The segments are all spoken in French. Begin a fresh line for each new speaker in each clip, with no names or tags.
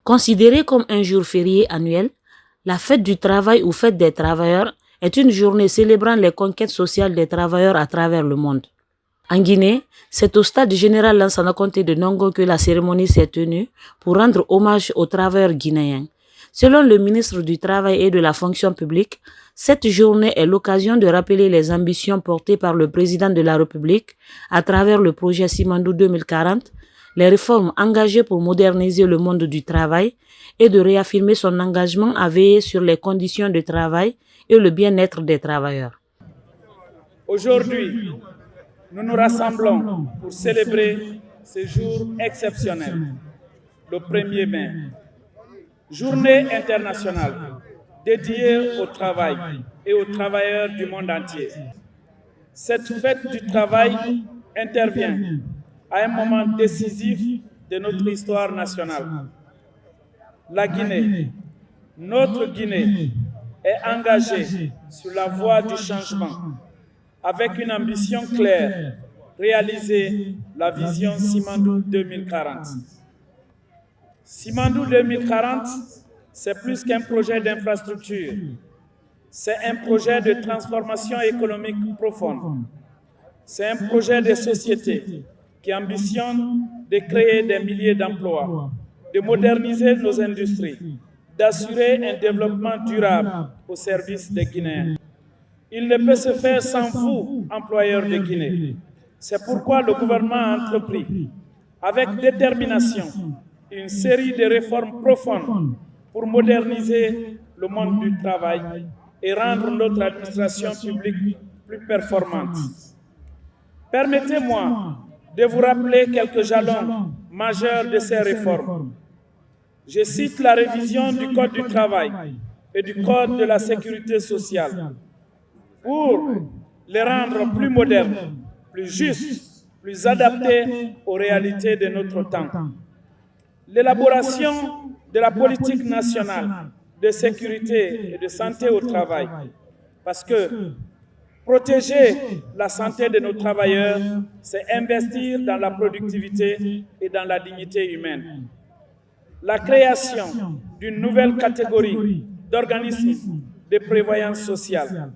Considérée comme un jour férié annuel, la fête du travail ou fête des travailleurs est une journée célébrant les conquêtes sociales des travailleurs à travers le monde. En Guinée, c'est au stade général Lansana Conté de Nongo que la cérémonie s'est tenue pour rendre hommage aux travailleurs guinéens. Selon le ministre du Travail et de la Fonction publique, cette journée est l'occasion de rappeler les ambitions portées par le président de la République à travers le projet Simandou 2040, les réformes engagées pour moderniser le monde du travail et de réaffirmer son engagement à veiller sur les conditions de travail et le bien-être des travailleurs.
Aujourd'hui, nous nous rassemblons pour célébrer ce jour exceptionnel, le 1er mai, journée internationale dédiée au travail et aux travailleurs du monde entier. Cette fête du travail intervient à un moment décisif de notre histoire nationale. La Guinée, notre Guinée, est engagée sur la voie du changement avec une ambition claire, réaliser la vision Simandou 2040. Simandou 2040, c'est plus qu'un projet d'infrastructure, c'est un projet de transformation économique profonde. C'est un projet de société qui ambitionne de créer des milliers d'emplois, de moderniser nos industries, d'assurer un développement durable au service des Guinéens. Il ne peut se faire sans vous, employeurs de Guinée. C'est pourquoi le gouvernement a entrepris, avec détermination, une série de réformes profondes pour moderniser le monde du travail et rendre notre administration publique plus performante. Permettez-moi de vous rappeler quelques jalons majeurs de ces réformes. Je cite la révision du Code du travail et du Code de la sécurité sociale pour les rendre plus modernes, plus justes, plus adaptés aux réalités de notre temps. L'élaboration de la politique nationale de sécurité et de santé au travail, parce que protéger la santé de nos travailleurs, c'est investir dans la productivité et dans la dignité humaine. La création d'une nouvelle catégorie d'organismes de prévoyance sociale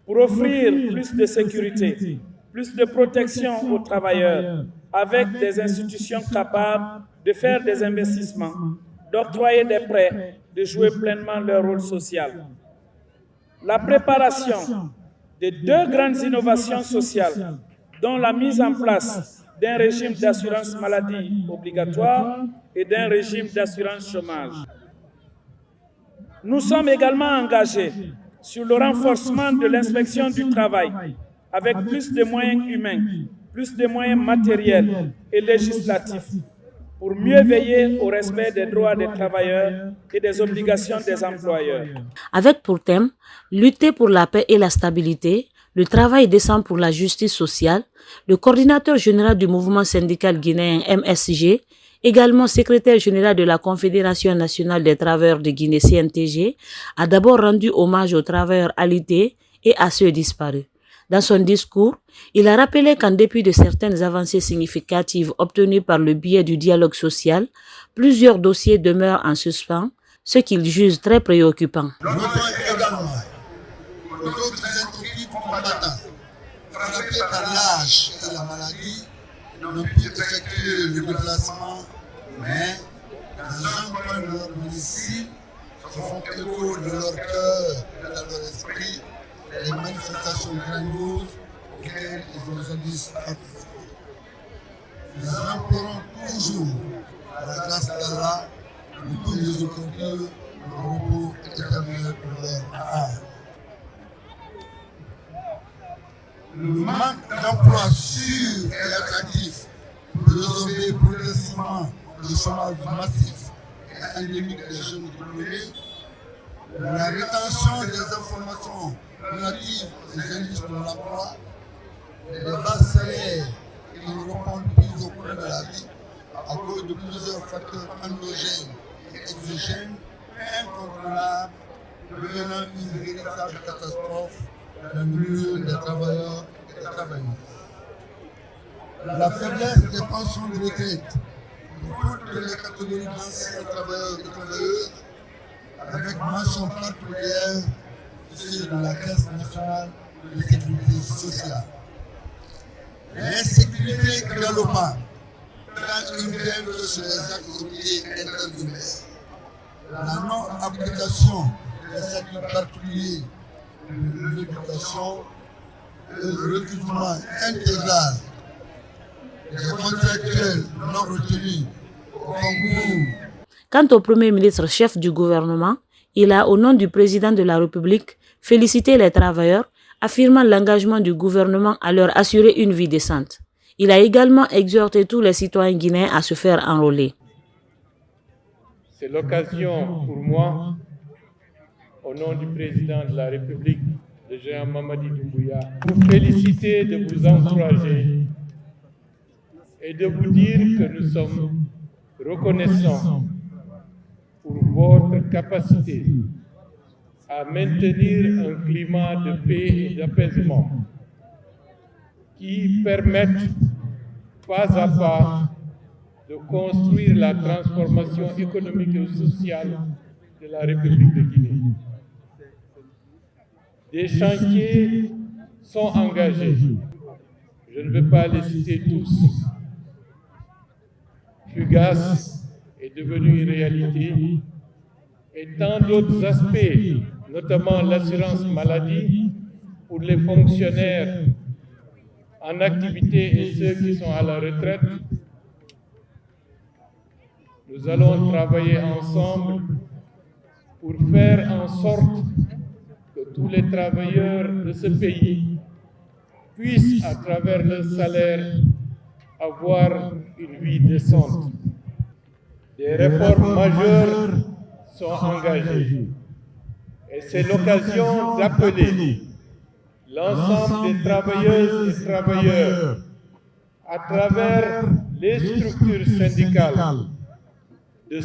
pour offrir plus de sécurité, plus de protection aux travailleurs, avec des institutions capables de faire des investissements, d'octroyer des prêts, de jouer pleinement leur rôle social. La préparation de deux grandes innovations sociales, dont la mise en place d'un régime d'assurance maladie obligatoire et d'un régime d'assurance chômage. Nous sommes également engagés sur le renforcement de l'inspection du travail, avec plus de moyens humains, plus de moyens matériels et législatifs, pour mieux veiller au respect des droits des travailleurs et des obligations des employeurs.
Avec pour thème lutter pour la paix et la stabilité, le travail décent pour la justice sociale, le coordinateur général du mouvement syndical guinéen MSG, également secrétaire général de la Confédération nationale des travailleurs de Guinée CNTG, a d'abord rendu hommage aux travailleurs alités et à ceux disparus. Dans son discours, il a rappelé qu'en dépit de certaines avancées significatives obtenues par le biais du dialogue social, plusieurs dossiers demeurent en suspens, ce qu'il juge très préoccupant.
D'autres intrépide combattants, frappés par l'âge et la maladie, n'ont pu effectuer le déplacement, mais dans un coin de leur domicile, se font écho de leur cœur et de leur esprit les manifestations grandioses auxquelles ils ont jadis participé. Nous implorons toujours, à la grâce d'Allah, de tous les autorités, le repos éternel pour leur âme. Le manque d'emploi sûr et attractif pour résorber progressivement le chômage massif et endémique des jeunes diplômés, la rétention des informations relatives aux indices de l'emploi, les bas salaires qui ne répondent plus au cours de la vie à cause de plusieurs facteurs endogènes et exogènes incontrôlables, devenant une véritable catastrophe dans le milieu des travailleurs et des travailleuses. La faiblesse des pensions de retraite pour toutes les catégories d'anciens travailleurs et travailleuses, avec mention particulière sur la Caisse nationale de sécurité sociale. L'insécurité galopante prend une graine sur les activités interurbaines. La non-application des statuts particuliers de l'éducation et le recrutement intégral des contractuels non retenus au concours.
Quant au Premier ministre chef du gouvernement, il a, au nom du président de la République, félicité les travailleurs, affirmant l'engagement du gouvernement à leur assurer une vie décente. Il a également exhorté tous les citoyens guinéens à se faire enrôler.
C'est l'occasion pour moi, au nom du président de la République, le général Mamadi Doumbouya, de vous féliciter, de vous encourager et de vous dire que nous sommes reconnaissants pour votre capacité à maintenir un climat de paix et d'apaisement qui permettent pas à pas de construire la transformation économique et sociale de la République de Guinée. Des chantiers sont engagés. Je ne vais pas les citer tous. Fugas est devenu une réalité et tant d'autres aspects, notamment l'assurance maladie pour les fonctionnaires en activité et ceux qui sont à la retraite. Nous allons travailler ensemble pour faire en sorte que tous les travailleurs de ce pays puissent, à travers leur salaire, avoir une vie décente. Des réformes majeures sont engagées. Et c'est l'occasion d'appeler l'ensemble des travailleuses et travailleurs à travers les structures syndicales de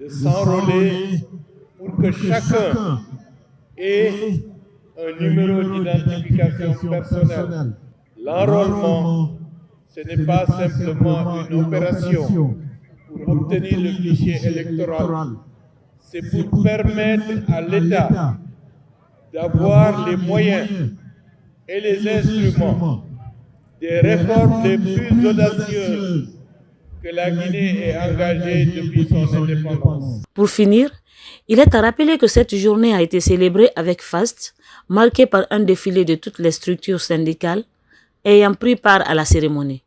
s'enrôler pour que chacun ait un numéro d'identification personnelle. L'enrôlement, ce n'est pas simplement une opération pour obtenir le fichier électoral, c'est pour permettre à l'État d'avoir les moyens et les instruments des réformes les plus audacieuses que la Guinée ait engagées depuis son indépendance.
Pour finir, il est à rappeler que cette journée a été célébrée avec faste, marquée par un défilé de toutes les structures syndicales ayant pris part à la cérémonie.